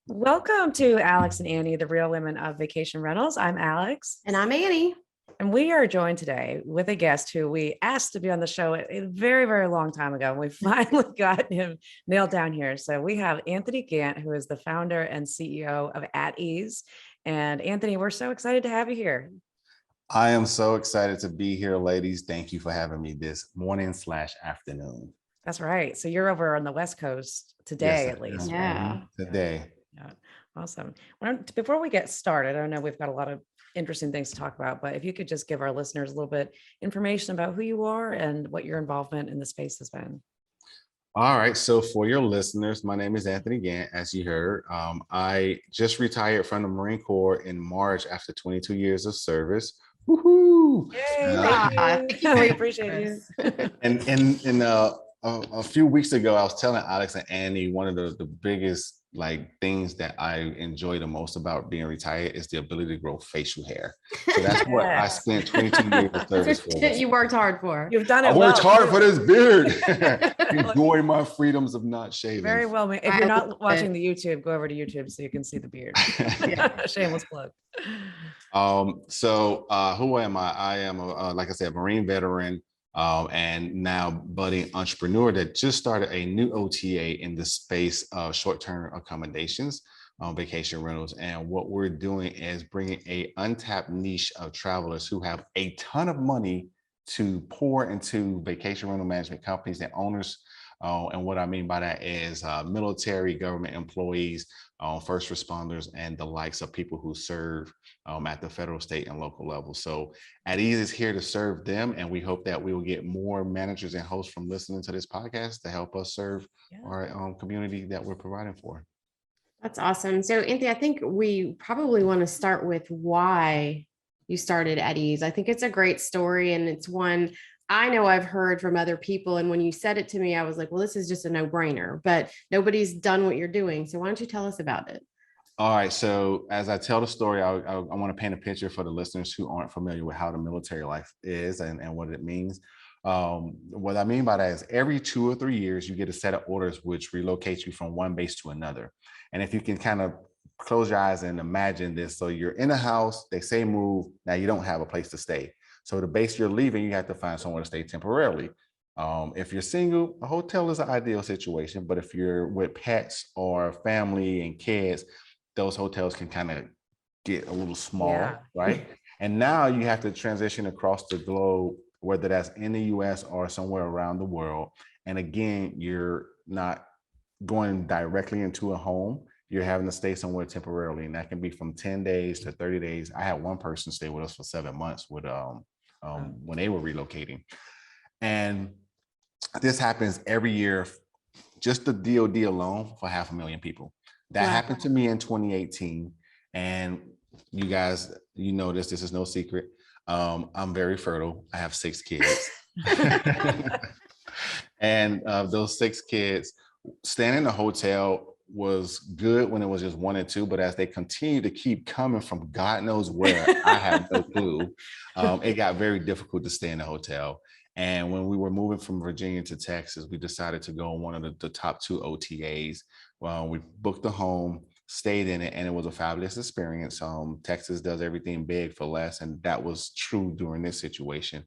Welcome to Alex and Annie, the real women of vacation rentals. I'm Alex. And I'm Annie. And we are joined today with a guest who we asked to be on the show a very, very long time ago. And we finally got him nailed down here. So we have Anthony Gantt, who is the founder and CEO of At Ease. And Anthony, we're so excited to have you here. I am so excited to be here, ladies. Thank you for having me this morning/afternoon. That's right. So you're over on the West Coast today, at least. Yeah. Today. Yeah. Awesome. Before we get started, I know we've got a lot of interesting things to talk about, but if you could just give our listeners a little bit information about who you are and what your involvement in the space has been. All right. So for your listeners, my name is Anthony Gantt, as you heard. I just retired from the Marine Corps in March after 22 years of service. Woohoo! Yay, we appreciate you. And a few weeks ago, I was telling Alex and Annie one of the biggest things that I enjoy the most about being retired is the ability to grow facial hair. So that's what I spent 22 years of service for. You worked hard for. You've done it. I worked hard for this beard. Enjoy my freedoms of not shaving. Very well. If you're not watching the YouTube, go over to YouTube so you can see the beard. Shameless plug. Who am I? I am, like I said, Marine veteran. And now budding entrepreneur that just started a new OTA in the space of short-term accommodations, vacation rentals. And what we're doing is bringing a untapped niche of travelers who have a ton of money to pour into vacation rental management companies and owners. And what I mean by that is military, government employees, first responders, and the likes of people who serve at the federal, state, and local level. So At Ease is here to serve them, and we hope that we will get more managers and hosts from listening to this podcast to help us serve our community that we're providing for. That's awesome. So Anthony, I think we probably want to start with why you started At Ease. I think it's a great story, and it's one I know I've heard from other people. And when you said it to me, I was like, well, this is just a no-brainer, but nobody's done what you're doing. So why don't you tell us about it? All right. So as I tell the story, I want to paint a picture for the listeners who aren't familiar with how the military life is and what it means. What I mean by that is every 2 or 3 years, you get a set of orders which relocate you from one base to another. And if you can kind of close your eyes and imagine this. So you're in a house, they say move, now you don't have a place to stay. So the base you're leaving, you have to find somewhere to stay temporarily. If you're single, a hotel is an ideal situation. But if you're with pets or family and kids, those hotels can kind of get a little small, right? And now you have to transition across the globe, whether that's in the US or somewhere around the world. And again, you're not going directly into a home. You're having to stay somewhere temporarily. And that can be from 10 days to 30 days. I had one person stay with us for 7 months with when they were relocating. And this happens every year, just the DOD alone for 500,000 people. That happened to me in 2018. And you guys, you know this is no secret. I'm very fertile. I have 6 kids. And those 6 kids, staying in a hotel was good when it was just 1 or 2, but as they continue to keep coming from God knows where, I have no clue, it got very difficult to stay in a hotel. And when we were moving from Virginia to Texas, we decided to go on one of the top 2 OTAs. Well, we booked a home, stayed in it, and it was a fabulous experience. Texas does everything big for less, and that was true during this situation.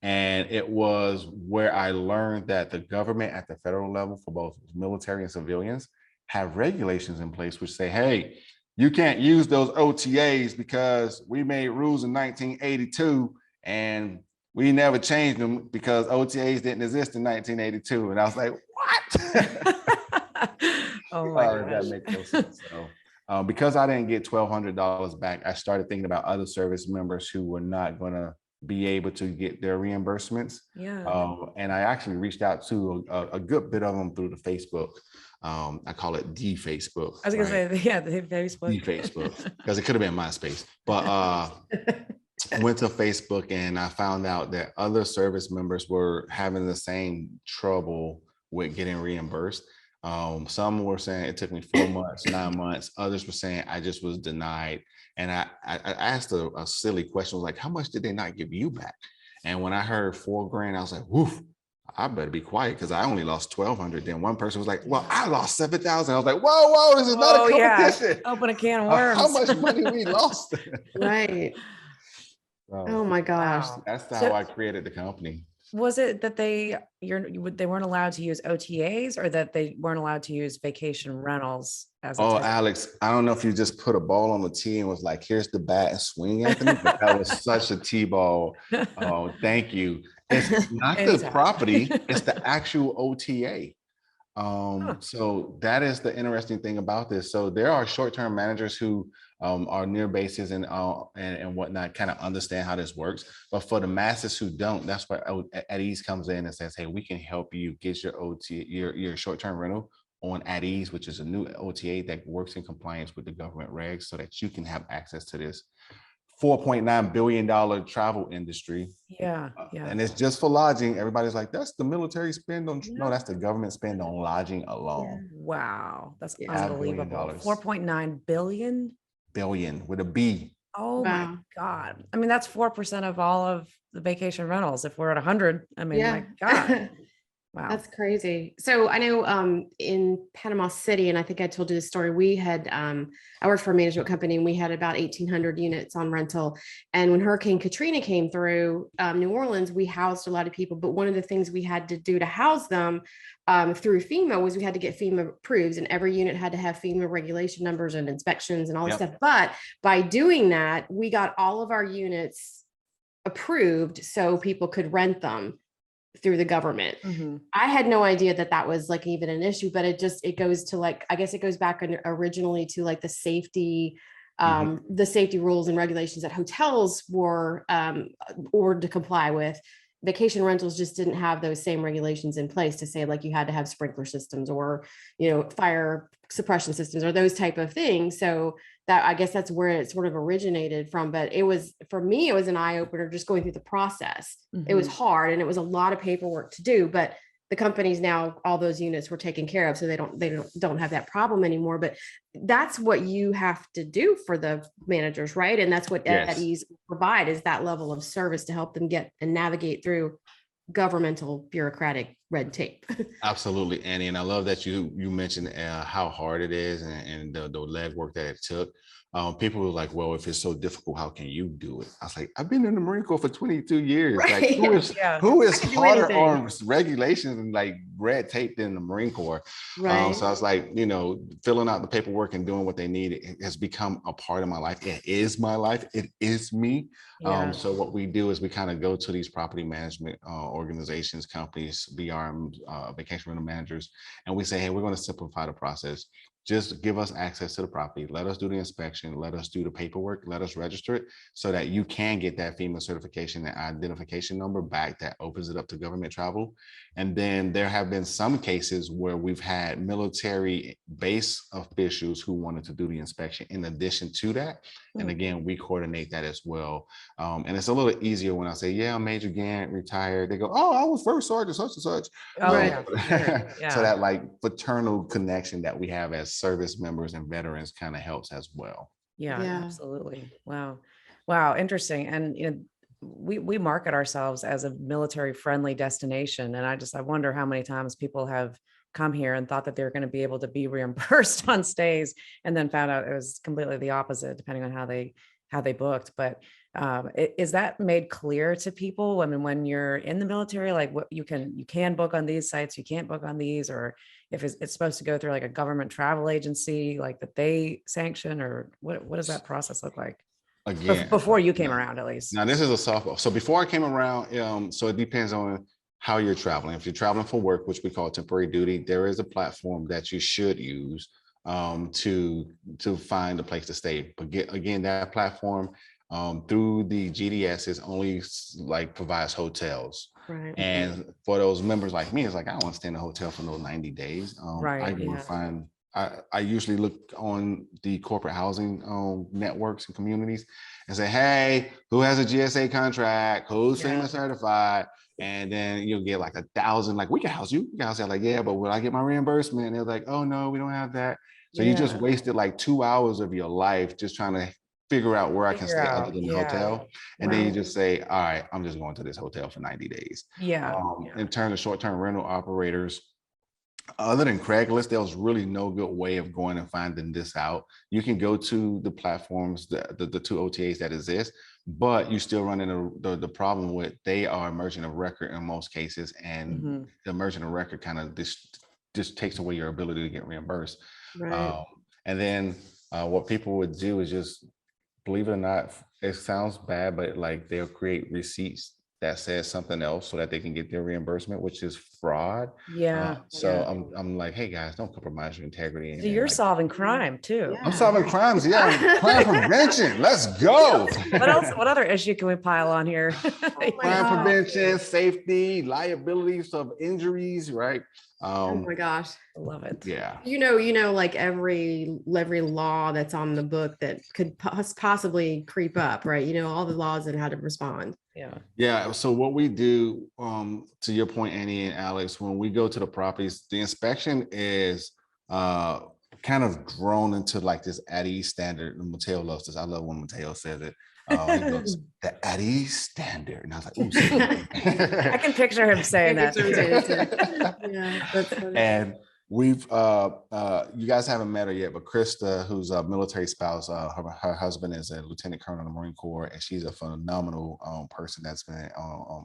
And it was where I learned that the government at the federal level for both military and civilians have regulations in place which say, hey, you can't use those OTAs because we made rules in 1982 and we never changed them because OTAs didn't exist in 1982. And I was like, what? Oh my gosh. That makes no sense. So, because I didn't get $1,200 back, I started thinking about other service members who were not going to be able to get their reimbursements. And I actually reached out to a good bit of them through the Facebook. I call it the Facebook. I was gonna say, the Facebook. The Facebook, because it could have been MySpace. But I went to Facebook and I found out that other service members were having the same trouble with getting reimbursed. Some were saying it took me 4 months, 9 months. Others were saying I just was denied. And I asked a silly question, like, how much did they not give you back? And when I heard $4,000, I was like, woof, I better be quiet because I only lost 1,200. Then one person was like, well, I lost 7,000. I was like, whoa, this is not Oh a yeah, competition. open a can of How worms. much money we lost? Right. Oh So my gosh. Wow. that's how So I created the company. was it that they weren't allowed to use OTAs, or that they weren't allowed to use vacation rentals as a Oh, type? Alex, I don't know if you just put a ball on the tee and was like, here's the bat and swing, Anthony, but that was such a tee-ball. Oh, thank you. It's not the Anytime. property, it's the actual OTA. Huh. So that is the interesting thing about this. So there are short-term managers who are near bases and whatnot, kind of understand how this works. But for the masses who don't, that's where At Ease comes in and says, hey, we can help you get your your short-term rental on At Ease, which is a new OTA that works in compliance with the government regs so that you can have access to this $4.9 billion travel industry. Yeah, yeah. And it's just for lodging. Everybody's like, that's the military spend on, no, Yeah. that's the government spend on lodging alone. Wow, that's Yeah. unbelievable. $5 billion. 4.9 billion. Billion with a B. Oh my Wow. God. I mean, that's 4% of all of the vacation rentals. If we're at 100, I mean, Yeah. my God. Wow. That's crazy. So I know in Panama City, and I think I told you the story, we had I worked for a management company and we had about 1,800 units on rental. And when Hurricane Katrina came through New Orleans, we housed a lot of people. But one of the things we had to do to house them through FEMA was we had to get FEMA approved, and every unit had to have FEMA regulation numbers and inspections and all this stuff. But by doing that, we got all of our units approved so people could rent them through the government. Mhm. I had no idea that that was like even an issue, but it goes to like, I guess it goes back originally to like the safety rules and regulations that hotels were ordered to comply with. Vacation rentals just didn't have those same regulations in place to say like you had to have sprinkler systems or, fire suppression systems or those type of things. So that, I guess that's where it sort of originated from. But for me, it was an eye opener just going through the process. It was hard and it was a lot of paperwork to do, but the companies now, all those units were taken care of, so they don't have that problem anymore. But that's what you have to do for the managers, right? And that's what Yes. At Ease provide, is that level of service to help them get and navigate through governmental bureaucratic red tape. Absolutely, Annie. And I love that you mentioned how hard it is and the legwork that it took. People were like, well, if it's so difficult, how can you do it? I was like, I've been in the Marine Corps for 22 years. Right. Like, who is I can do harder anything. on regulations and like red tape than the Marine Corps? Right. So I was like, filling out the paperwork and doing what they need, it has become a part of my life. It is my life. It is me. Yeah. So what we do is we kind of go to these property management organizations, companies, BRM, vacation rental managers, and we say, hey, we're going to simplify the process. Just give us access to the property. Let us do the inspection. Let us do the paperwork. Let us register it so that you can get that FEMA certification and identification number back that opens it up to government travel. And then there have been some cases where we've had military base officials who wanted to do the inspection in addition to that. And again, we coordinate that as well. And it's a little easier when I say, yeah, I'm Major Gantt, retired. They go, oh, I was first sergeant, such and such. Oh, Right. yeah, for sure. Yeah. So that like fraternal connection that we have as service members and veterans kind of helps as well. Yeah, Yeah. absolutely. Wow. Interesting. And we market ourselves as a military friendly destination. And I wonder how many times people have come here and thought that they're going to be able to be reimbursed on stays and then found out it was completely the opposite, depending on how they booked. But is that made clear to people? I mean, when you're in the military, like what you can book on these sites, you can't book on these, or if it's supposed to go through like a government travel agency, like that they sanction, or what does that process look like? Again, Before you came around, at least. now this is a softball. So before I came around, so it depends on how you're traveling. If you're traveling for work, which we call temporary duty, there is a platform that you should use to find a place to stay. But again, that platform through the GDS is only like provides hotels. Right. And for those members like me, it's like, I don't want to stay in a hotel for no 90 days. Right, I will yeah. find, I usually look on the corporate housing networks and communities and say, hey, who has a GSA contract? Who's Yeah. FEMA certified? And then you'll get like 1,000, like, we can house you. We can house you. Like, yeah, but will I get my reimbursement? And they're like, oh no, we don't have that. So you just Yeah. wasted like 2 hours of your life just trying to figure out where I can Figure stay other out. than the Yeah. hotel. And then you Right. just say, all right, I'm just going to this hotel for 90 days. Yeah. In terms of short-term rental operators, other than Craigslist, there was really no good way of going and finding this out. You can go to the platforms, the two OTAs that exist, but you still run into the problem with they are merchant of record in most cases, and Mhm. the merchant of record kind of just takes away your ability to get reimbursed. Right. And then what people would do is just, believe it or not, it sounds bad, but like they'll create receipts that says something else so that they can get their reimbursement, which is fraud. Yeah. So Yeah. I'm like, hey guys, don't compromise your integrity. So And you're like, solving crime too. I'm Yeah. solving crimes. Yeah, crime prevention. Let's go. What else? What other issue can we pile on here? Oh my Crime gosh. prevention, safety, liabilities of injuries, right? Oh my gosh. I love it. Yeah. Like every law that's on the book that could possibly creep up, right? All the laws and how to respond. Yeah. Yeah. So what we do, to your point, Annie and Alex, when we go to the properties, the inspection is kind of grown into like this at ease standard. And Mateo loves this. I love when Mateo says it. He goes, the at ease standard. And I was like, ooh. I can picture him saying that. Yeah, that's funny. And we've you guys haven't met her yet, but Krista, who's a military spouse, her husband is a lieutenant colonel in the Marine Corps, and she's a phenomenal person that's been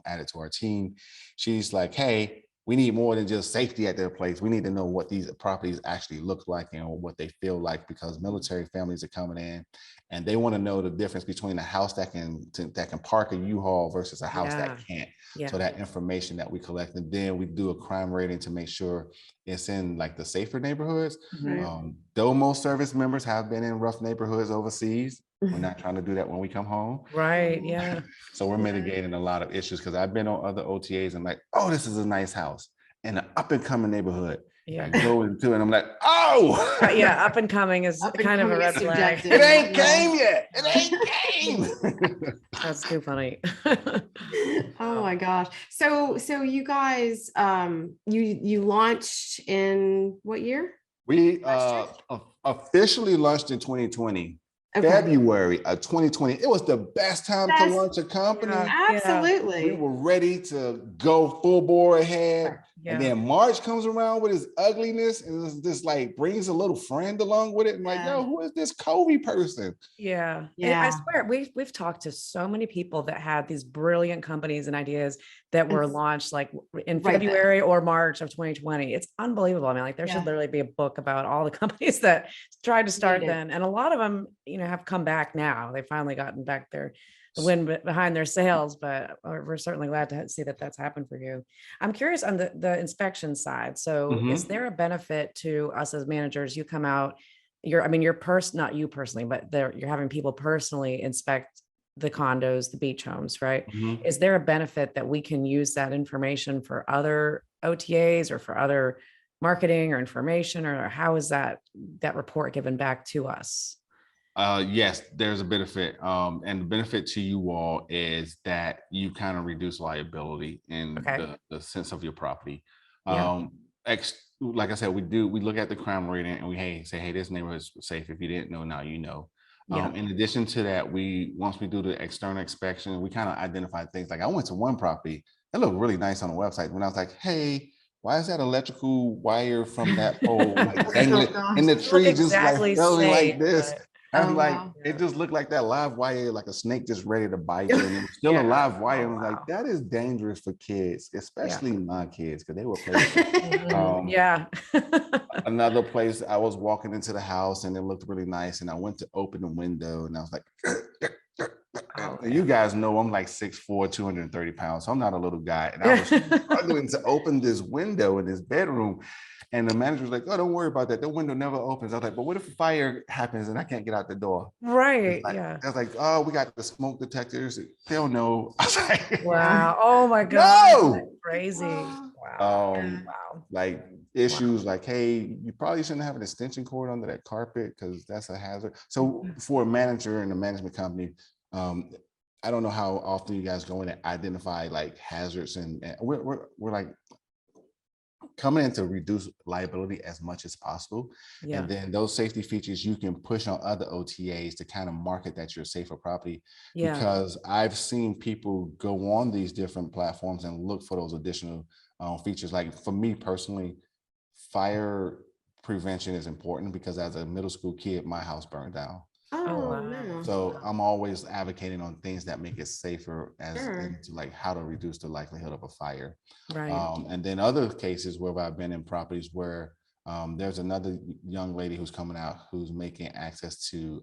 added to our team. She's like, hey, we need more than just safety at their place. We need to know what these properties actually look like and what they feel like, because military families are coming in and they want to know the difference between a house that can park a U-Haul versus a house that can't. Yeah. So that information that we collect, and then we do a crime rating to make sure it's in like the safer neighborhoods. Mhm. Though most service members have been in rough neighborhoods overseas, we're not trying to do that when we come home. Right. Yeah. So we're mitigating a lot of issues, because I've been on other OTAs and like, oh, this is a nice house in an up and coming neighborhood. Yeah. I go into it and I'm like, oh, Yeah. Up and coming is Up and kind of a coming red is flag. subjective. it ain't came yet. It ain't came. That's too funny. Oh my gosh. So you guys you launched in what year? We officially launched in 2020. Okay. February of 2020. It was the best time to launch a company. Yeah. Absolutely. We were ready to go full bore ahead. Yeah. And then March comes around with his ugliness and this like brings a little friend along with it. And like, yo, who is this Kobe person? Yeah. Yeah. I swear we've talked to so many people that had these brilliant companies and ideas that were launched like in Right then. February or March of 2020. It's unbelievable. I mean, like there should Yeah. literally be a book about all the companies that tried to start Needed. then. And a lot of them, have come back now. They've finally gotten back the wind behind their sails, but we're certainly glad to see that that's happened for you. I'm curious on the inspection side. So is there a benefit to us as managers? You come out, not you personally, but you're having people personally inspect the condos, the beach homes, right? Is there a benefit that we can use that information for other OTAs or for other marketing or information, or how is that report given back to us? Yes, there's a benefit. And the benefit to you all is that you kind of reduce liability in the sense of your property. Like I said, we look at the crime rating and we say, hey, this neighborhood is safe. If you didn't know, now you know. In addition to that, once we do the external inspection, we kind of identify things. Like I went to one property that looked really nice on the website. When I was like, hey, why is that electrical wire from that pole like dangling in the tree, just exactly like floating like safe, this? but- I'm like, wow. it just looked like that live wire, like a snake just ready to bite you. And it was still a live wire. And I was like, that is dangerous for kids, especially my kids, because they were playing. Another place, I was walking into the house and it looked really nice. And I went to open the window and I was like, you guys know I'm like 6'4", 230 pounds. So I'm not a little guy. And I was struggling to open this window in this bedroom. And the manager was like, oh, don't worry about that. The window never opens. I was like, but what if a fire happens and I can't get out the door? Right. I was like, oh, we got the smoke detectors. They'll know. I was like, wow. Oh my God. No! Crazy. Wow. Like issues like, hey, you probably shouldn't have an extension cord under that carpet because that's a hazard. So for a manager in a management company, I don't know how often you guys go in and identify like hazards, and we're like coming in to reduce liability as much as possible. Yeah. And then those safety features you can push on other OTAs to kind of market that you're a safer property. Yeah. Because I've seen people go on these different platforms and look for those additional features. Like for me personally, fire prevention is important because as a middle school kid, my house burned down. Oh, wow. No. So I'm always advocating on things that make it safer as Sure. into like how to reduce the likelihood of a fire. Right. And then other cases where I've been in properties where there's another young lady who's coming out who's making access to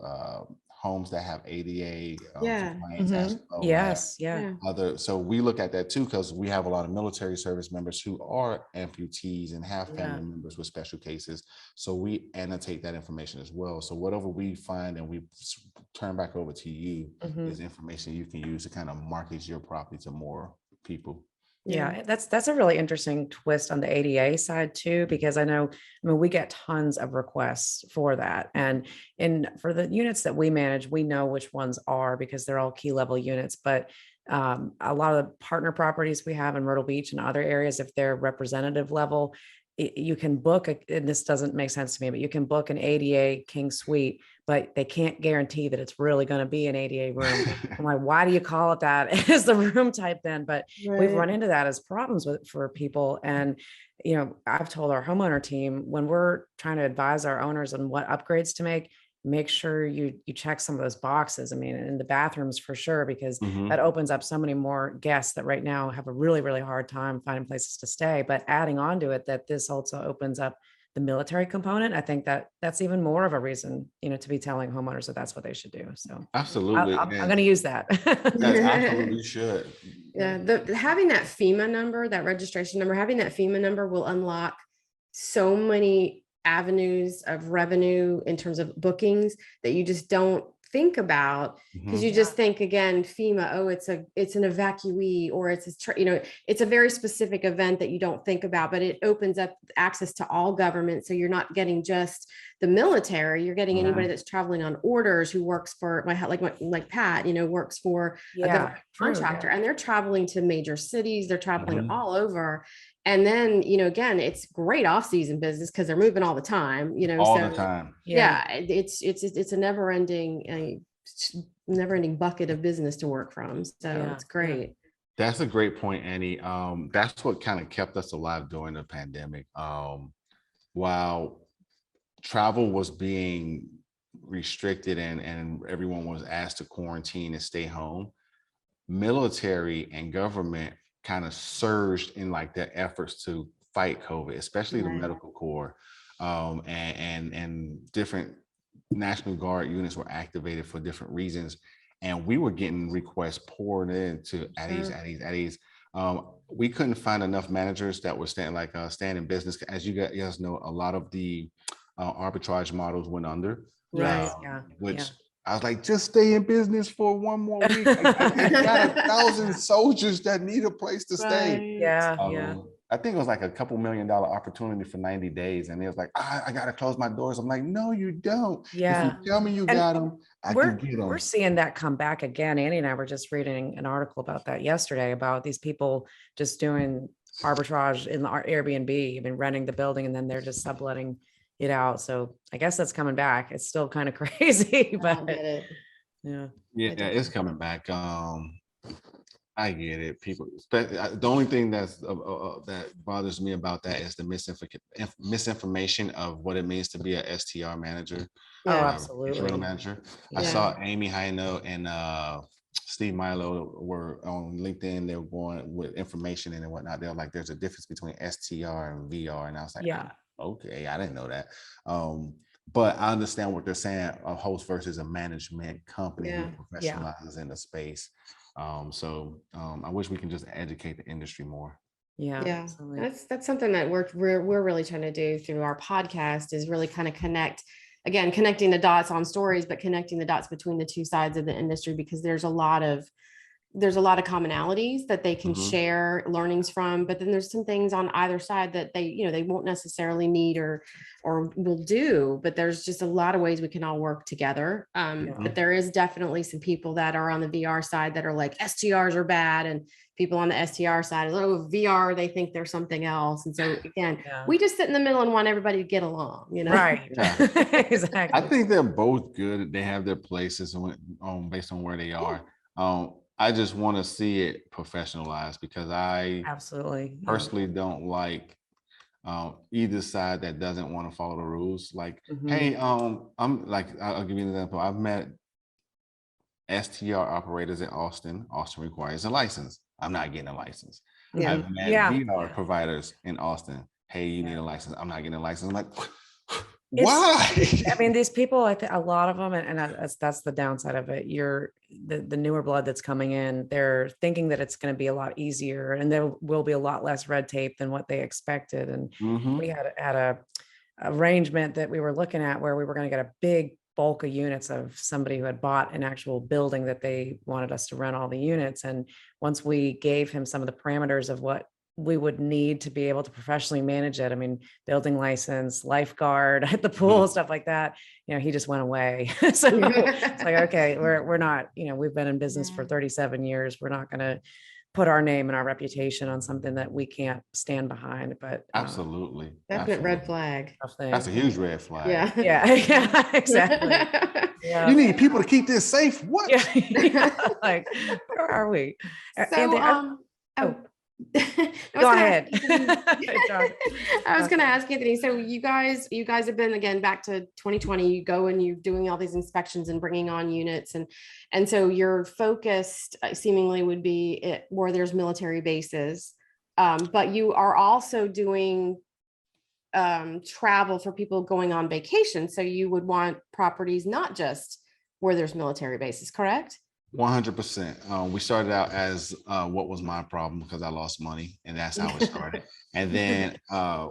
homes that have ADA Yeah. compliance as well as Yes. Yeah. other. So we look at that too, because we have a lot of military service members who are amputees and have family members with special cases. So we annotate that information as well. So whatever we find and we turn back over to you is information you can use to kind of market your property to more people. Yeah, that's a really interesting twist on the ADA side too, because I mean, we get tons of requests for that. And for the units that we manage, we know which ones are because they're all key level units. But a lot of the partner properties we have in Myrtle Beach and other areas, if they're representative level, you can book, and this doesn't make sense to me, but you can book an ADA King Suite, but they can't guarantee that it's really going to be an ADA room. I'm like, why do you call it that as the room type then? But we've run into that as problems for people. And, I've told our homeowner team when we're trying to advise our owners on what upgrades to make sure you check some of those boxes. I mean, in the bathrooms for sure, because that opens up so many more guests that right now have a really, really hard time finding places to stay. But adding on to it, that this also opens up the military component. I think that's even more of a reason, to be telling homeowners that that's what they should do. So Absolutely. I'm going to use that. That's absolutely should. Yeah. Having that FEMA number, that registration number, having that FEMA number will unlock so many avenues of revenue in terms of bookings that you just don't think about, because you just think, again, FEMA, oh, it's an evacuee, or it's a very specific event that you don't think about, but it opens up access to all government. So you're not getting just the military, you're getting anybody that's traveling on orders, who works for like Pat, works for a government contractor, and they're traveling to major cities, they're traveling all over. And then, again, it's great off-season business because they're moving all the time, all the time. Yeah, it's a never-ending bucket of business to work from. So it's great. That's a great point, Annie. That's what kind of kept us alive during the pandemic. While travel was being restricted and everyone was asked to quarantine and stay home, military and government kind of surged in like their efforts to fight COVID, especially the medical corps, and different National Guard units were activated for different reasons. And we were getting requests poured into at ease. We couldn't find enough managers that were staying in business. As you guys know, a lot of the arbitrage models went under. Which I was like, just stay in business for one more week. I got 1,000 soldiers that need a place to stay. I think it was like a couple $1 million opportunity for 90 days. And it was like, I got to close my doors. I'm like, no, you don't. If you tell me you got them, I can get them. We're seeing that come back again. Annie and I were just reading an article about that yesterday, about these people just doing arbitrage in the Airbnb, renting the building, and then they're just subletting it out. So I guess that's coming back. It's still kind of crazy, but it's coming back. I get it. People, the only thing that bothers me about that is the misinformation of what it means to be a STR manager. Absolutely. Manager. I saw Amy Hino and Steve Milo were on LinkedIn. They were going with information and whatnot. They're like, there's a difference between STR and VR. And I was like, okay, I didn't know that. But I understand what they're saying, a host versus a management company who professionalizes in the space. So I wish we can just educate the industry more. That's something that we're really trying to do through our podcast, is really kind of connecting the dots on stories, but connecting the dots between the two sides of the industry, because there's a lot of there's a lot of commonalities that they can Mhm. share learnings from, but then there's some things on either side that they won't necessarily need or will do, but there's just a lot of ways we can all work together. Yeah. But there is definitely some people that are on the VR side that are like STRs are bad, and people on the STR side, oh, VR, they think they're something else. And so again, Yeah. we just sit in the middle and want everybody to get along, Right. Yeah. Exactly. I think they're both good. They have their places based on where they are. I just want to see it professionalized because I Absolutely. Yeah. personally don't like either side that doesn't want to follow the rules. Like, Mhm. hey, I'm like, I'll give you an example. I've met STR operators in Austin. Austin requires a license. I'm not getting a license. Yeah. I've met Yeah. VR Yeah. providers in Austin. Hey, you need Yeah. a license. I'm not getting a license. I'm like, It's, why? I mean, these people, I think a lot of them, and that's the downside of it. The newer blood that's coming in, they're thinking that it's going to be a lot easier and there will be a lot less red tape than what they expected. And Mhm. we had a arrangement that we were looking at where we were going to get a big bulk of units of somebody who had bought an actual building that they wanted us to rent all the units. And once we gave him some of the parameters of what we would need to be able to professionally manage it, I mean, building license, lifeguard at the pool, stuff like that, he just went away. So it's like, okay, we're not, we've been in business for 37 years. We're not going to put our name and our reputation on something that we can't stand behind. But Absolutely. definite red Absolutely. flag. That's a huge red flag. Yeah. Yeah, exactly. Yeah. You need people to keep this safe. What? Yeah. Like, where are we? So, Go ahead. I was going to ask Anthony. So you guys have been, again, back to 2020. You go and you're doing all these inspections and bringing on units, and so your focus seemingly would be where there's military bases, but you are also doing travel for people going on vacation. So you would want properties not just where there's military bases, correct? 100%. We started out as what was my problem because I lost money, and that's how it started. And then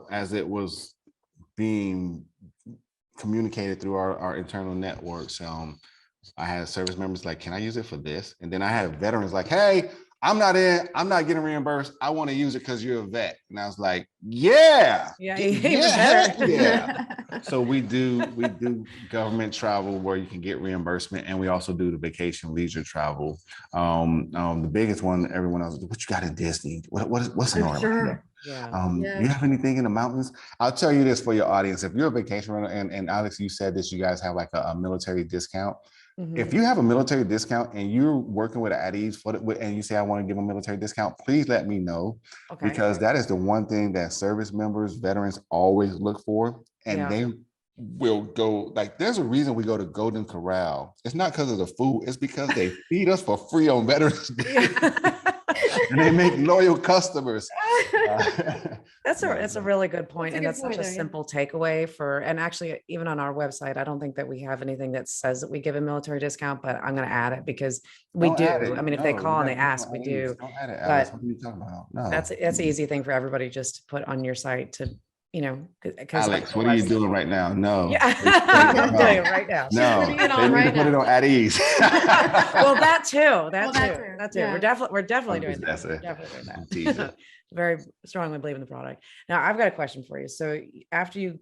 as it was being communicated through our internal networks, I had service members like, can I use it for this? And then I had veterans like, hey, I'm not getting reimbursed. I want to use it because you're a vet. And I was like, yeah. So we do government travel where you can get reimbursement, and we also do the vacation leisure travel. The biggest one, everyone else, what you got in Disney? What's in order? Sure. Do you have anything in the mountains? I'll tell you this for your audience. If you're a vacation rental, and Alex, you said this, you guys have like a military discount. If you have a military discount and you're working with at ease and you say, I want to give a military discount, please let me know. Okay. Because that is the one thing that service members, veterans always look for. And they will go, like, there's a reason we go to Golden Corral. It's not because of the food. It's because they feed us for free on Veterans Day. And they make loyal customers. That's a really good point. And that's such a simple takeaway and actually, even on our website, I don't think that we have anything that says that we give a military discount, but I'm going to add it because we do. I mean, if they call and they ask, we do. Don't add it, Alice. What are you talking about? No. That's an easy thing for everybody just to put on your site to, Alex, what are you doing right now? No. Yeah, I'm doing it right now. No, they need to put it on at ease. Well, that too. Yeah. We're definitely doing that. We're definitely doing that. Very strongly believe in the product. Now, I've got a question for you. So after you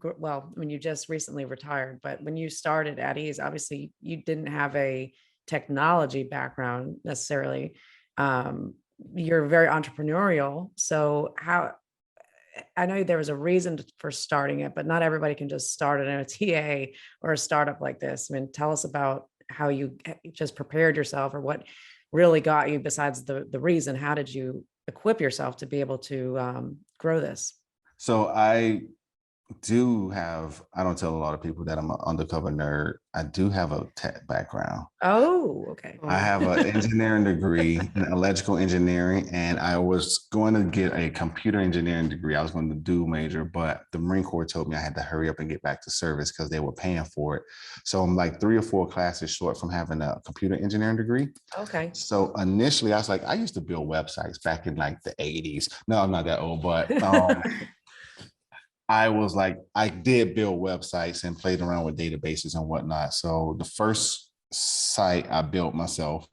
just recently retired, but when you started at ease, obviously you didn't have a technology background necessarily. You're very entrepreneurial. So I know there was a reason for starting it, but not everybody can just start an OTA or a startup like this. I mean, tell us about how you just prepared yourself, or what really got you besides the reason. How did you equip yourself to be able to grow this? So I don't tell a lot of people that I'm an undercover nerd. I do have a tech background. Oh, okay. I have an engineering degree in electrical engineering, and I was going to get a computer engineering degree. I was going to do major, but the Marine Corps told me I had to hurry up and get back to service because they were paying for it. So I'm like 3 or 4 classes short from having a computer engineering degree. Okay. So initially I was like, I used to build websites back in like the 80s. No, I'm not that old, but I was like, I did build websites and played around with databases and whatnot. So the first site I built myself,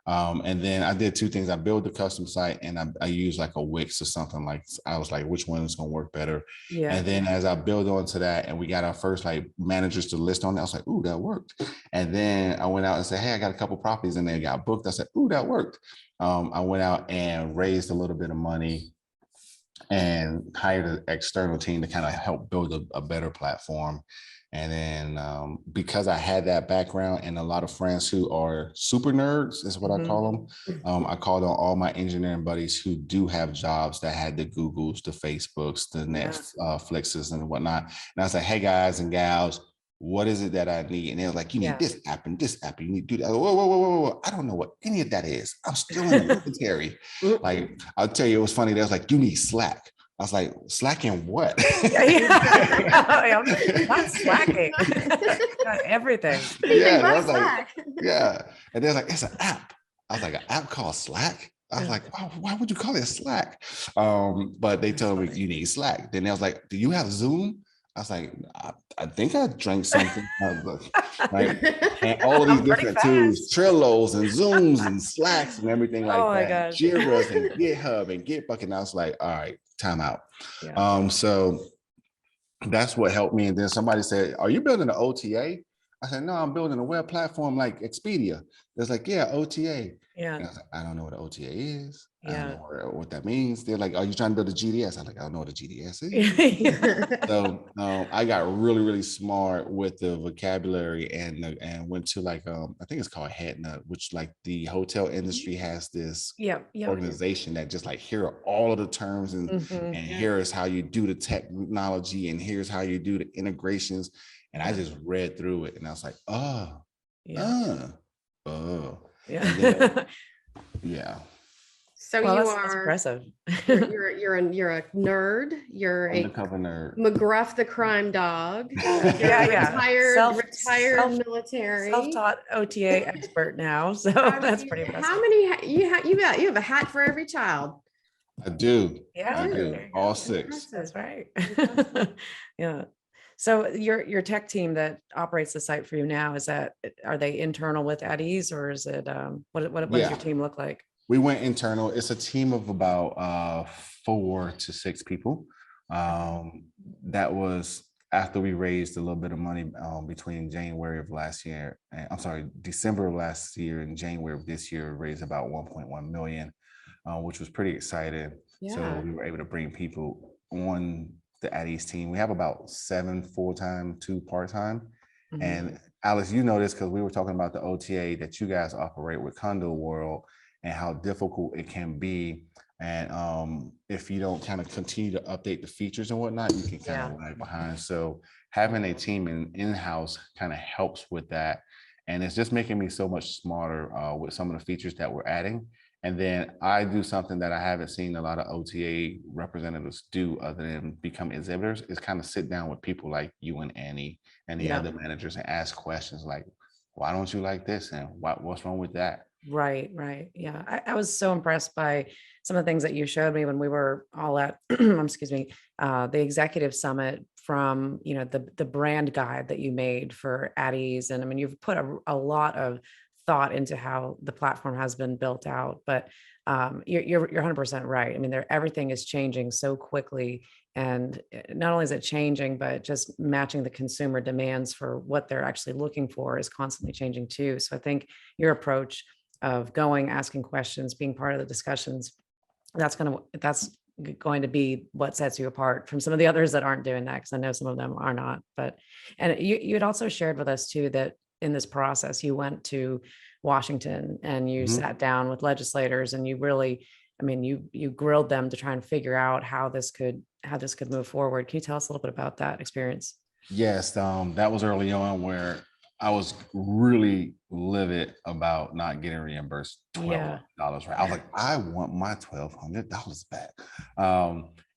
And then I did two things. I built the custom site and I used like a Wix or something. Like I was like, which one is going to work better? Yeah. And then as I build onto that and we got our first like managers to list on that, I was like, ooh, that worked. And then I went out and said, hey, I got a couple properties and they got booked. I said, ooh, that worked. I went out and raised a little bit of money and hired an external team to kind of help build a better platform. And then because I had that background and a lot of friends who are super nerds, is what I call them. I called on all my engineering buddies who do have jobs that had the Googles, the Facebooks, the Netflixes and whatnot. And I was like, hey guys and gals, what is it that I need? And they were like, you need this app and this app. You need to do that. Whoa. I don't know what any of that is. I'm still in the military. Like, I'll tell you, it was funny. They was like, you need Slack. I was like, slacking what? I'm not slacking. Got everything. Yeah. And they're like, it's an app. I was like, an app called Slack? I was like, why would you call it Slack? But they told me you need Slack. Then they was like, do you have Zoom? I was like, I think I drank something. Right? And all of these different tools, Trellos and Zooms and Slacks and everything like that. Jiras and GitHub and Gitbucket. And I was like, all right, time out. So that's what helped me. And then somebody said, are you building an OTA? I said, no, I'm building a web platform like Expedia. It's like, yeah, OTA. Yeah. And I was like, I don't know what an OTA is. I don't know what that means. They're like, are you trying to build a GDS? I'm like, I don't know what a GDS is. So I got really, really smart with the vocabulary and went to like, I think it's called HeadNut, which like the hotel industry has this organization that just like, here are all of the terms and here is how you do the technology and here's how you do the integrations. And I just read through it and I was like, yeah. So that's are impressive. you're a nerd. You're undercover nerd. McGruff the crime dog. Retired military. Self-taught OTA expert now. So that's pretty impressive. How many you have a hat for every child? I do. Yeah, I do. All six. That's right. Yeah. So your tech team that operates the site for you now, are they internal with at ease or is it what does your team look like? We went internal. It's a team of about 4 to 6 people. That was after we raised a little bit of money between January of last year. December of last year and January of this year, raised about 1.1 million, which was pretty exciting. Yeah. So we were able to bring people on the at ease team. We have about 7 full-time, 2 part-time. And Alice, you know this because we were talking about the OTA that you guys operate with Condo World and how difficult it can be. And if you don't kind of continue to update the features and whatnot, you can kind of lag behind. So having a team in-house kind of helps with that. And it's just making me so much smarter with some of the features that we're adding. And then I do something that I haven't seen a lot of OTA representatives do other than become exhibitors, is kind of sit down with people like you and Annie and the other managers and ask questions like, why don't you like this? And what's wrong with that? Right. Yeah. I was so impressed by some of the things that you showed me when we were all at, the executive summit from, the brand guide that you made for at ease. And I mean, you've put a lot of thought into how the platform has been built out, but you're 100% right. I mean, everything is changing so quickly, and not only is it changing, but just matching the consumer demands for what they're actually looking for is constantly changing too. So I think your approach of asking questions, being part of the discussions, that's going to be what sets you apart from some of the others that aren't doing that, because I know some of them are not. And you had also shared with us too that in this process, you went to Washington and you sat down with legislators and you really, you grilled them to try and figure out how this could move forward. Can you tell us a little bit about that experience? Yes, that was early on where I was really livid about not getting reimbursed $1,200. Right? I was like, I want my $1,200 back.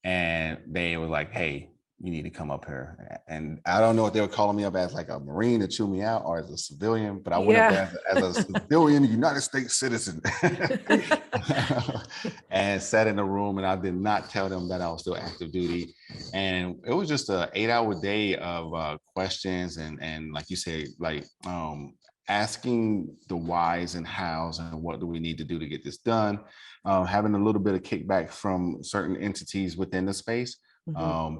And they were like, hey, you need to come up here. And I don't know if they were calling me up as like a Marine to chew me out or as a civilian, but I went up there as a civilian United States citizen and sat in the room, and I did not tell them that I was still active duty. And it was just an 8-hour day of questions and like you say, like asking the whys and hows and what do we need to do to get this done, having a little bit of kickback from certain entities within the space.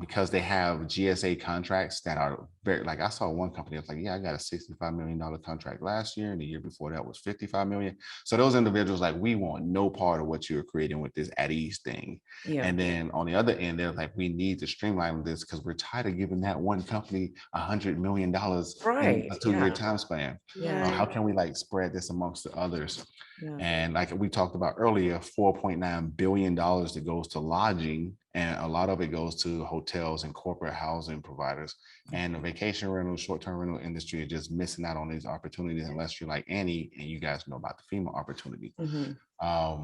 Because they have GSA contracts that are very, like I saw one company, I was like, yeah, I got a $65 million contract last year, and the year before that was 55 million. So those individuals, like, we want no part of what you're creating with this at ease thing. Yeah. And then on the other end, they're like, we need to streamline this because we're tired of giving that one company $100 million in a 2-year time span. Yeah. How can we like spread this amongst the others? Yeah. And like we talked about earlier, $4.9 billion that goes to lodging, and a lot of it goes to hotels and corporate housing providers. And the vacation rental, short-term rental industry is just missing out on these opportunities unless you're like Annie and you guys know about the FEMA opportunity.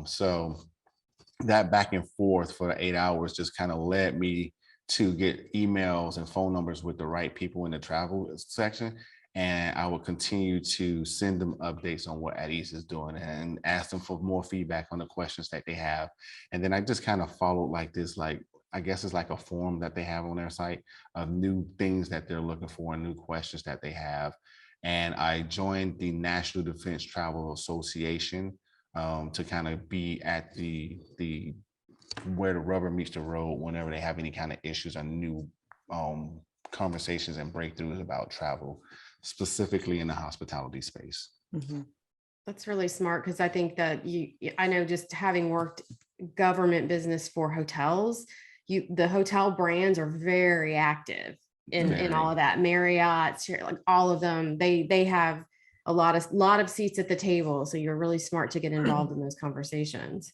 So that back and forth for 8 hours just kind of led me to get emails and phone numbers with the right people in the travel section. And I will continue to send them updates on what At Ease is doing and ask them for more feedback on the questions that they have. And then I just kind of followed like this, like, I guess it's like a form that they have on their site of new things that they're looking for and new questions that they have. And I joined the National Defense Travel Association to kind of be at the where the rubber meets the road whenever they have any kind of issues or new conversations and breakthroughs about travel, specifically in the hospitality space. That's really smart, because I think that I know, just having worked government business for hotels, the hotel brands are very active in all of that. Marriott, like all of them, they have a lot of seats at the table. So you're really smart to get involved in those conversations.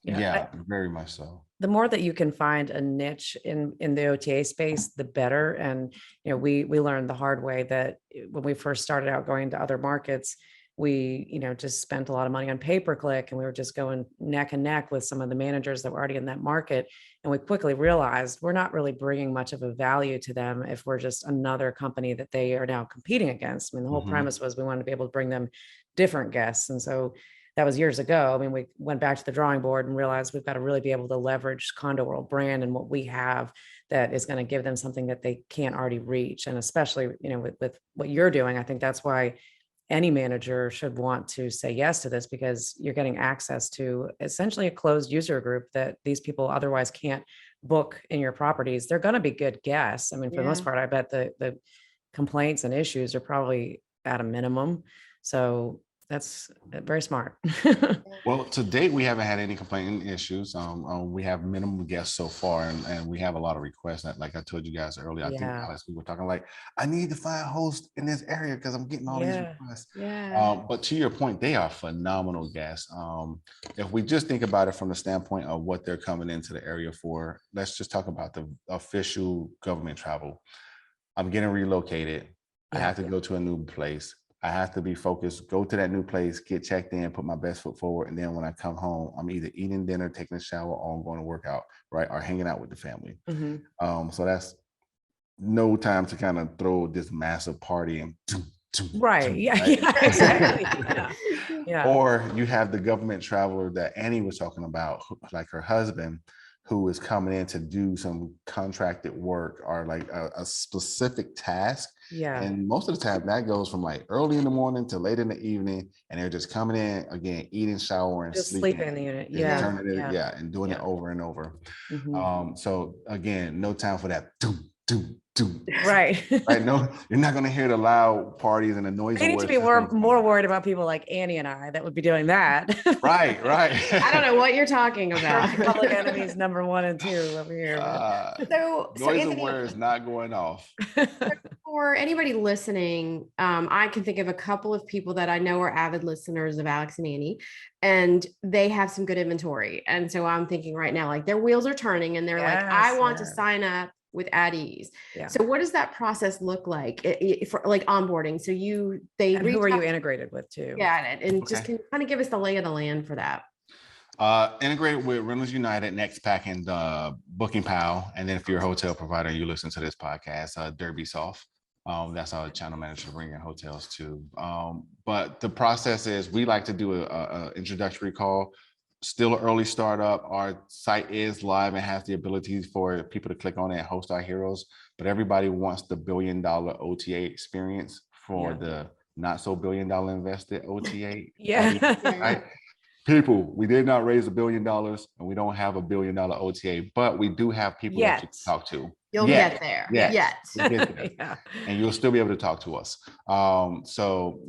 Yeah, very much so. The more that you can find a niche in the OTA space, the better. And, we learned the hard way that when we first started out going to other markets, we, just spent a lot of money on pay-per-click, and we were just going neck and neck with some of the managers that were already in that market. And we quickly realized we're not really bringing much of a value to them if we're just another company that they are now competing against. I mean, the whole premise was we wanted to be able to bring them different guests. And so that was years ago. I mean, we went back to the drawing board and realized we've got to really be able to leverage Condo World brand and what we have that is going to give them something that they can't already reach. And especially, with what you're doing, I think that's why any manager should want to say yes to this, because you're getting access to essentially a closed user group that these people otherwise can't book in your properties. They're going to be good guests. I mean, for the most part, I bet the complaints and issues are probably at a minimum. So that's very smart. Well, to date, we haven't had any complaint issues. We have minimum guests so far, and we have a lot of requests. That, like I told you guys earlier, I think Alex, we were talking like, I need to find hosts in this area because I'm getting all these requests. But to your point, they are phenomenal guests. If we just think about it from the standpoint of what they're coming into the area for, let's just talk about the official government travel. I'm getting relocated. I have to go to a new place. I have to be focused, go to that new place, get checked in, put my best foot forward. And then when I come home, I'm either eating dinner, taking a shower, or I'm going to work out, right? Or hanging out with the family. So that's no time to kind of throw this massive party and exactly. Or you have the government traveler that Annie was talking about, like her husband, who is coming in to do some contracted work or like a specific task. And most of the time that goes from like early in the morning to late in the evening, and they're just coming in again, eating, showering, just sleeping in the unit. And doing it over and over. So again, no time for that. Right. No, you're not going to hear the loud parties and the noise. They need to be more worried about people like Annie and I that would be doing that. Right. I don't know what you're talking about. Public enemies number 1 and 2 over here. So noise aware is not going off. For anybody listening, I can think of a couple of people that I know are avid listeners of Alex and Annie, and they have some good inventory. And so I'm thinking right now, like, their wheels are turning and they're like, I want to sign up with At Ease. So what does that process look like for like onboarding? So who are you integrated with too? And just can kind of give us the lay of the land for that. Integrated with Rentals United, NextPack, and Booking Pal. And then if you're a hotel provider and you listen to this podcast, Derby Soft. That's our channel manager to bring in hotels too. But the process is we like to do a introductory call. Still an early startup. Our site is live and has the ability for people to click on it and host our heroes. But everybody wants the $1 billion OTA experience for the not so $1 billion invested OTA. Yeah. Right? People, we did not raise $1 billion and we don't have $1 billion OTA, but we do have people that you Yet. can talk to. You'll Yet. get there. Yes. Yet. We'll get there. Yeah. And you'll still be able to talk to us. So,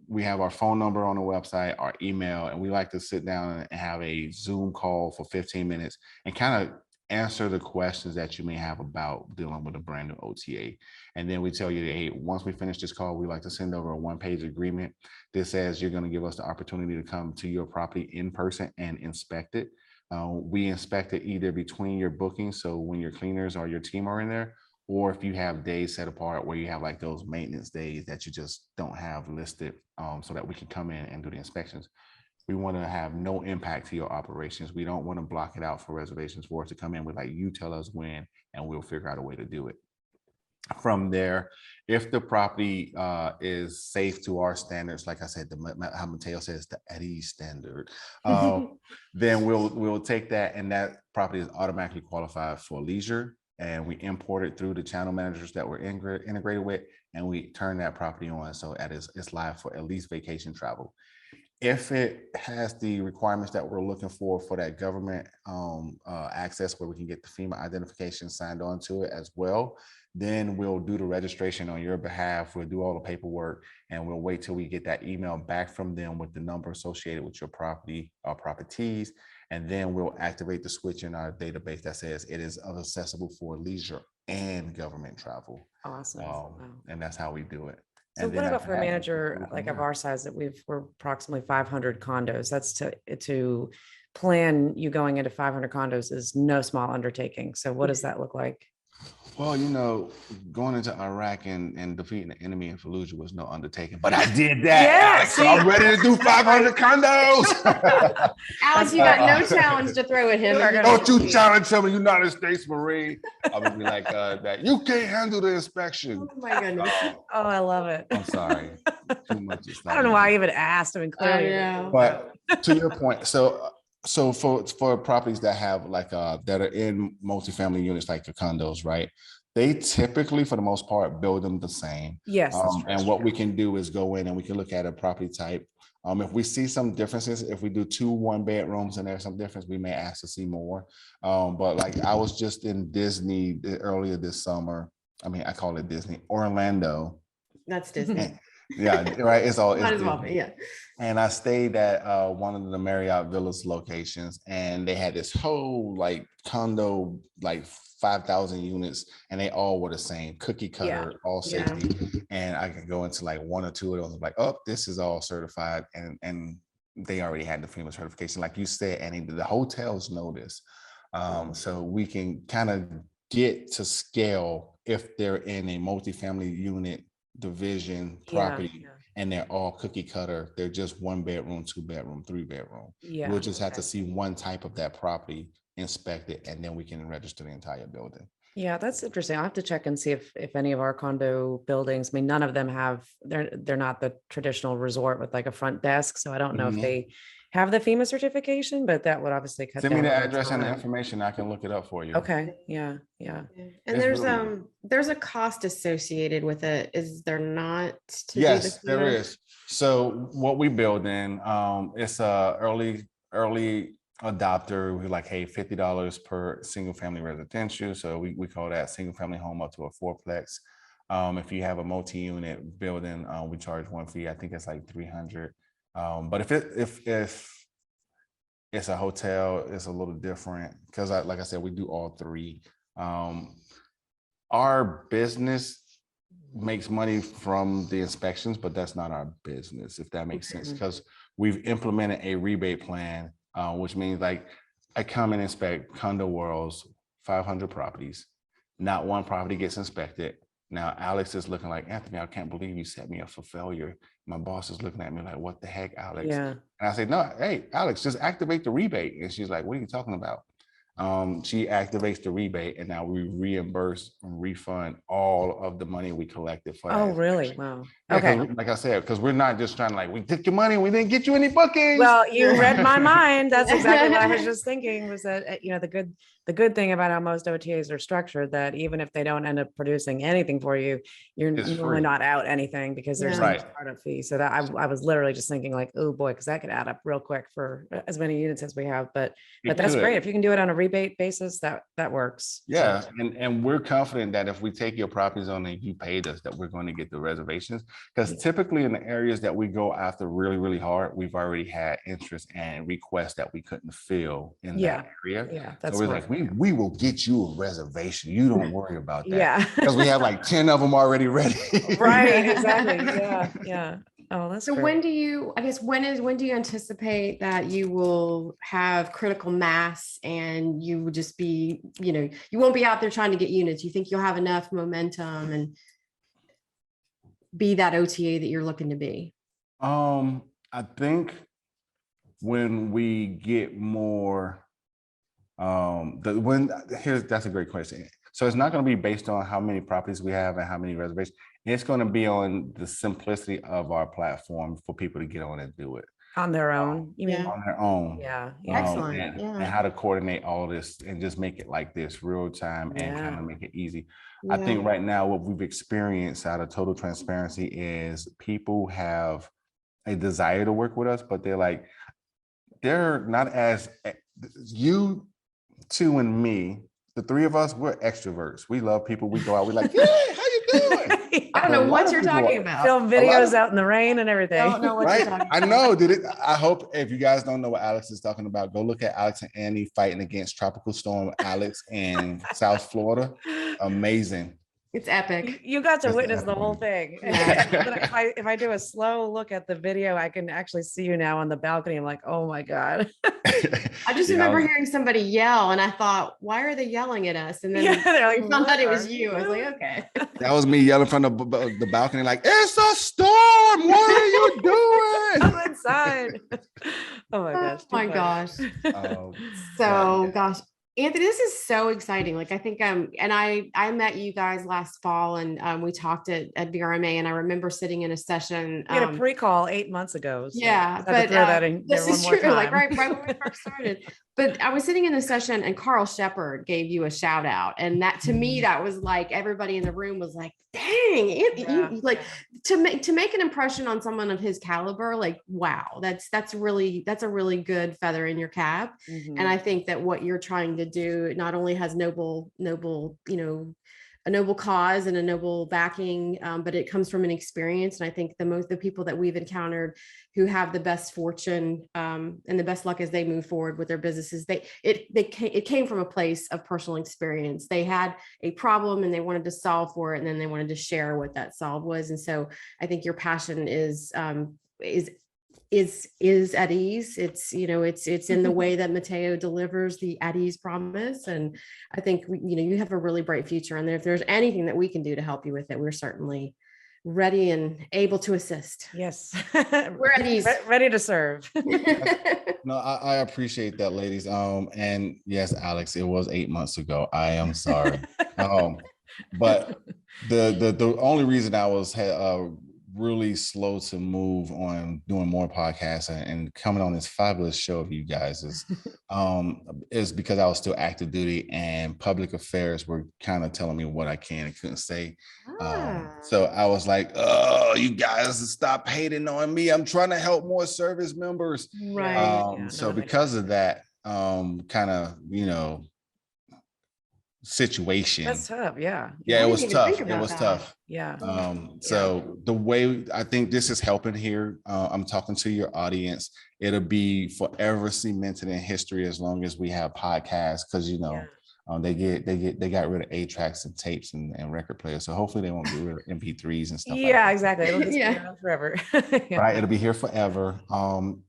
we have our phone number on the website, our email, and we like to sit down and have a Zoom call for 15 minutes and kind of answer the questions that you may have about dealing with a brand new OTA. And then we tell you, hey, once we finish this call, we like to send over a 1-page agreement that says you're going to give us the opportunity to come to your property in person and inspect it. We inspect it either between your bookings, so when your cleaners or your team are in there, or if you have days set apart where you have like those maintenance days that you just don't have listed, so that we can come in and do the inspections. We want to have no impact to your operations. We don't want to block it out for reservations for us to come in. We're like, you tell us when, and we'll figure out a way to do it. From there, if the property is safe to our standards, like I said, how Mateo says, the Eddie's standard, then we'll take that, and that property is automatically qualified for leisure, and we import it through the channel managers that we're integrated with, and we turn that property on so it's live for at least vacation travel. If it has the requirements that we're looking for that government access where we can get the FEMA identification signed on to it as well, then we'll do the registration on your behalf. We'll do all the paperwork, and we'll wait till we get that email back from them with the number associated with your property or properties. And then we'll activate the switch in our database that says it is accessible for leisure and government travel. Awesome. Wow. And that's how we do it. So what about for a manager like of our size that we're approximately 500 condos? That's to plan you going into 500 condos is no small undertaking. So what does that look like? Well, going into Iraq and defeating the enemy in Fallujah was no undertaking, but I did that. Yeah, So I'm ready to do 500 condos. Alex, you got no challenge to throw at him. Don't you challenge some United States Marine. I would be like that. You can't handle the inspection. Oh my goodness. Oh, I love it. I'm sorry. Too much. I don't know why I even asked. I mean, clearly. But to your point, so for properties that have like that are in multifamily units like the condos, right? They typically, for the most part, build them the same. Yes. And what we can do is go in and we can look at a property type. If we see some differences, if we do 2 1-bedrooms and there's some difference, we may ask to see more. But like I was just in Disney earlier this summer. I mean, I call it Disney, Orlando. That's Disney. Yeah, right. It's all. Might as well be, yeah. And I stayed at one of the Marriott Villas locations, and they had this whole like condo, like 5,000 units, and they all were the same, cookie cutter, all safety. And I could go into like 1 or 2 of those, like, oh, this is all certified, and they already had the FEMA certification, like you said, and the hotels know this, so we can kind of get to scale if they're in a multifamily unit division property and they're all cookie cutter. They're just 1-bedroom, 2-bedroom, 3-bedroom. We'll just have to see one type of that property, inspect it, and then we can register the entire building. Yeah, that's interesting. I'll have to check and see if any of our condo buildings, I mean, none of them have, they're not the traditional resort with like a front desk. So I don't know if they have the FEMA certification, but that would obviously cut down. Send me the address and the information. I can look it up for you. Okay. Yeah. And there's a cost associated with it. Is there not? Yes, there is. So what we build in, it's a early adopter. We're like, hey, $50 per single family residential. So we call that single family home up to a 4-plex. If you have a multi-unit building, we charge one fee. I think it's like $300. But if it's a hotel, it's a little different because like I said, we do all 3. Our business makes money from the inspections, but that's not our business, if that makes sense, because we've implemented a rebate plan, which means like I come and inspect Condo World's 500 properties. Not one property gets inspected. Now, Alex is looking like, Anthony, I can't believe you set me up for failure. My boss is looking at me like, what the heck, Alex? Yeah. And I say, no, hey, Alex, just activate the rebate. And she's like, what are you talking about? she activates the rebate, and now we reimburse and refund all of the money we collected for that. Oh, really? Wow. Yeah, Okay. like I said, because we're not just trying to like, we took your money, we didn't get you any bookings. Well, you read my mind. That's exactly what I was just thinking, was that, the good thing about how most OTAs are structured, that even if they don't end up producing anything for you, you're It's really free. not out anything, because there's Yeah. no Right. startup fee. So that I was literally just thinking like, oh boy, because that could add up real quick for as many units as we have. But It that's could. great. If you can do it on a rebate basis, that works. Yeah, So, and we're confident that if we take your properties on and you paid us, that we're going to get the reservations. Because typically in the areas that we go after really, really hard, we've already had interest and requests that we couldn't fill in Yeah. that area. yeah, So that's we're smart. like, we will get you a reservation. You don't worry about that. Yeah. Because we have like 10 of them already ready. Right. Exactly. Yeah. Yeah. Oh, that's So great. when do you anticipate that you will have critical mass and you will just be, you won't be out there trying to get units. You think you'll have enough momentum and be that OTA that you're looking to be? I think when we get more, that's a great question. So it's not going to be based on how many properties we have and how many reservations. It's going to be on the simplicity of our platform for people to get on and do it On their own, you mean? Yeah. on their own. Yeah. Excellent. And Yeah. how to coordinate all this and just make it like this real time and kind Yeah. of make it easy. I think right now what we've experienced out of total transparency is people have a desire to work with us, but they're not as, you two and me, the three of us, we're extroverts. We love people. We go out, we're like, yeah, how you doing? I don't know A lot what of you're people talking are- about. Film videos out in the rain and everything. I don't know what Right? you're talking I about. know. I hope if you guys don't know what Alex is talking about, go look at Alex and Annie fighting against Tropical Storm Alex in South Florida. Amazing. It's epic. You got to It's witness the whole epic. thing. Yeah. If I do a slow look at the video, I can actually see you now on the balcony. I'm like, oh my God. I just remember hearing somebody yell and I thought, why are they yelling at us? And then Yeah, they're like, I found out it was "What you. I was are like, you?" okay. That was me yelling from the balcony, like, it's a storm. What are you doing? I'm inside. Oh my gosh. Oh my too funny. gosh. Um, So yeah. gosh, Anthony, this is so exciting. Like I think and I met you guys last fall and we talked at VRMA and I remember sitting in a session. We had a pre-call 8 months ago. So Yeah, just had to but throw that in there this one is more true. Like time. right when we first started. But I was sitting in a session and Carl Shepard gave you a shout out. And that to me, that was like everybody in the room was like, dang, like to make an impression on someone of his caliber, like, wow, that's a really good feather in your cap. Mhm. And I think that what you're trying to do not only has noble, a noble cause and a noble backing, but it comes from an experience. And I think the people that we've encountered who have the best fortune and the best luck as they move forward with their businesses, it came from a place of personal experience. They had a problem and they wanted to solve for it, and then they wanted to share what that solve was. And so I think your passion is at ease. It's it's in the way that Mateo delivers the at ease promise. And I think you have a really bright future. And if there's anything that we can do to help you with it, we're certainly ready and able to assist. Yes. We're at ease. Ready to serve. No, I appreciate that, ladies. And yes, Alex, it was 8 months ago. I am sorry. But the only reason I was really slow to move on doing more podcasts and coming on this fabulous show of you guys is because I was still active duty and public affairs were kind of telling me what I can and couldn't say. So I was like, oh, you guys stop hating on me. I'm trying to help more service members. Right. So because of that, kind of, situation. That's tough. Yeah. Yeah, it was didn't even tough. think It about was that. tough. Yeah. So the way I think this is helping here, I'm talking to your audience. It'll be forever cemented in history as long as we have podcasts, because they got rid of 8-tracks and tapes and record players. So hopefully they won't get rid of MP3s and stuff like that. Exactly. It'll just be Yeah. around forever. Right, it'll be here forever.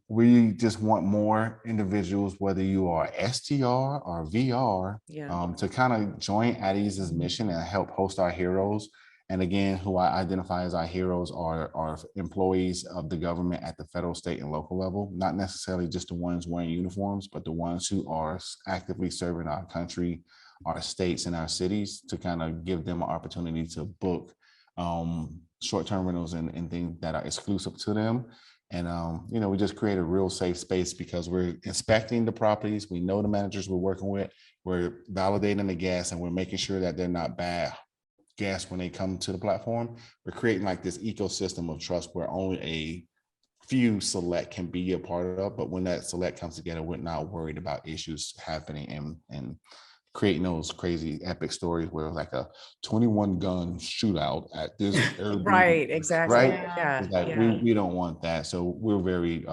We just want more individuals, whether you are STR or VR, Yeah. to kind of join Addie's mission and help host our heroes And again, who I identify as our heroes are employees of the government at the federal, state, and local level, not necessarily just the ones wearing uniforms, but the ones who are actively serving our country, our states, and our cities, to kind of give them an opportunity to book short-term rentals and things that are exclusive to them. And, we just create a real safe space because we're inspecting the properties. We know the managers we're working with. We're validating the guests, and we're making sure that they're not bad guests when they come to the platform. We're creating like this ecosystem of trust where only a few select can be a part of. But when that select comes together, we're not worried about issues happening and creating those crazy epic stories where like a 21 gun shootout at this Airbnb, Right, exactly. right? Yeah. It's like Yeah. we don't want that. So we're very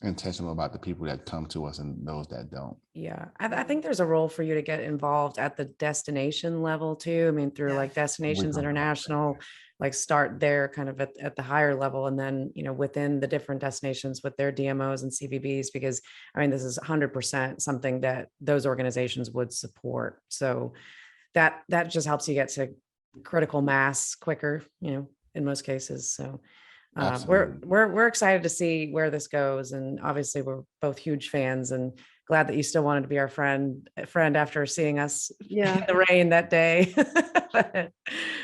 intentional about the people that come to us and those that don't. Yeah. I think there's a role for you to get involved at the destination level too. I mean, through like Destinations International, like start there kind of at the higher level. And then, within the different destinations with their DMOs and CVBs, because I mean, this is 100% something that those organizations would support. So that just helps you get to critical mass quicker, in most cases. So we're excited to see where this goes. And obviously we're both huge fans and glad that you still wanted to be our friend after seeing us in the rain that day.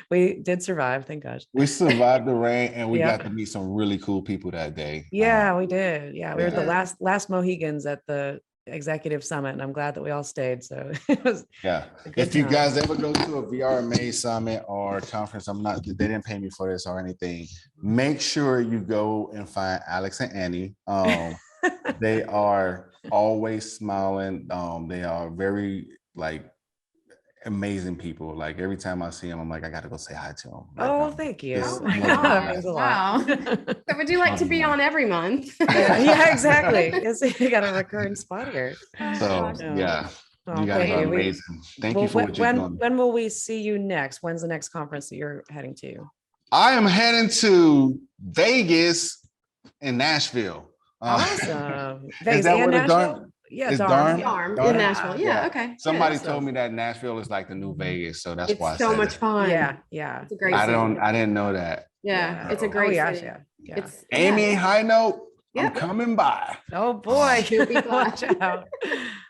We did survive, thank gosh. We survived the rain and we got to meet some really cool people that day. Yeah, we did. Yeah, we were the last Mohegans at the executive summit, and I'm glad that we all stayed. So it was if you guys ever go to a VRMA summit or conference, they didn't pay me for this or anything, make sure you go and find Alex and Annie. They are always smiling. They are very amazing people. Like every time I see them, I'm like, I gotta go say hi to them. Like, thank you. Oh my God. Wow. So would you like to be on every month? Yeah, exactly. You got a recurring spot here. So you guys are amazing. Thank you for what you're doing. When will we see you next? When's the next conference that you're heading to? I am heading to Vegas and Nashville. Awesome. Vegas and Nashville? Yeah, it's Darn in Nashville. Yeah, okay. Somebody told me that Nashville is like the new Vegas, so that's why. It's so much fun. Yeah. It's a great city. I didn't know that. Yeah, it's a great city. Yeah. Amy, high note. I'm coming by. Oh boy, watch out.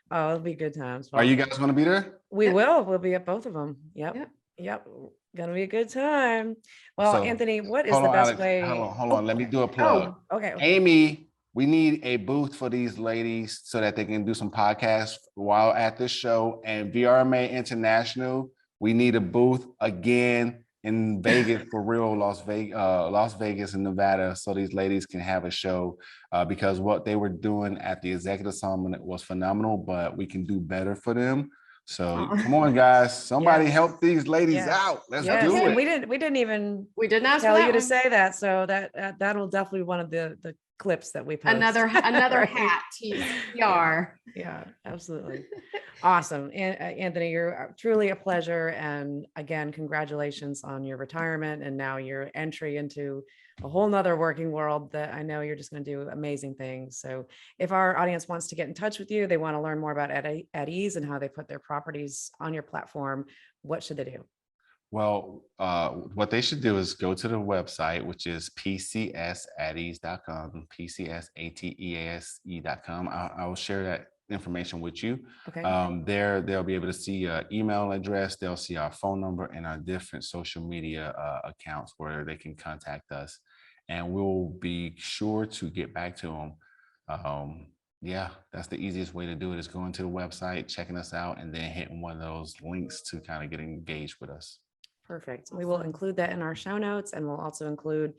Oh, it'll be good times. Are you guys going to be there? We will. We'll be at both of them. Yep. Gonna be a good time. Well, so, Anthony, what is the best Alex, way? Hold on. Let me do a plug. Okay. Amy, we need a booth for these ladies so that they can do some podcasts while at this show. And VRMA International, we need a booth again in Vegas for real, Las Vegas and Nevada, so these ladies can have a show because what they were doing at the executive summit was phenomenal, but we can do better for them. So come on, guys, somebody help these ladies out. Let's do it. We didn't ask tell you to say that. So that'll definitely be one of the clips that we post. Another hat, TR. Yeah, absolutely. Awesome. And Anthony, you're truly a pleasure. And again, congratulations on your retirement and now your entry into a whole nother working world that I know you're just going to do amazing things. So if our audience wants to get in touch with you, they want to learn more about At Ease and how they put their properties on your platform, what should they do? Well, what they should do is go to the website, which is pcsatease.com, pcsatease.com. I will share that information with you. Okay. There, they'll be able to see email address. They'll see our phone number and our different social media accounts where they can contact us, and we'll be sure to get back to them. That's the easiest way to do it is going to the website, checking us out, and then hitting one of those links to kind of get engaged with us. Perfect. We will include that in our show notes, and we'll also include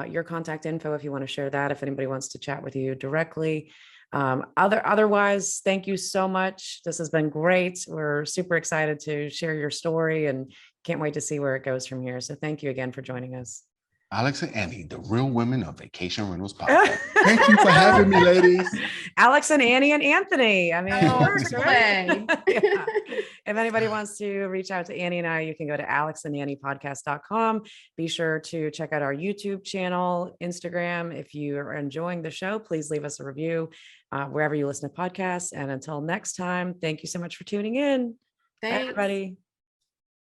your contact info if you want to share that, if anybody wants to chat with you directly. Otherwise, thank you so much. This has been great. We're super excited to share your story and can't wait to see where it goes from here. So thank you again for joining us. Alex and Annie, the Real Women of Vacation Rentals podcast. Thank you for having me, ladies. Alex and Annie and Anthony. I mean, works, right? If anybody wants to reach out to Annie and I, you can go to alexandanniepodcast.com. Be sure to check out our YouTube channel, Instagram. If you are enjoying the show, please leave us a review wherever you listen to podcasts. And until next time, thank you so much for tuning in. Thanks. Bye, everybody.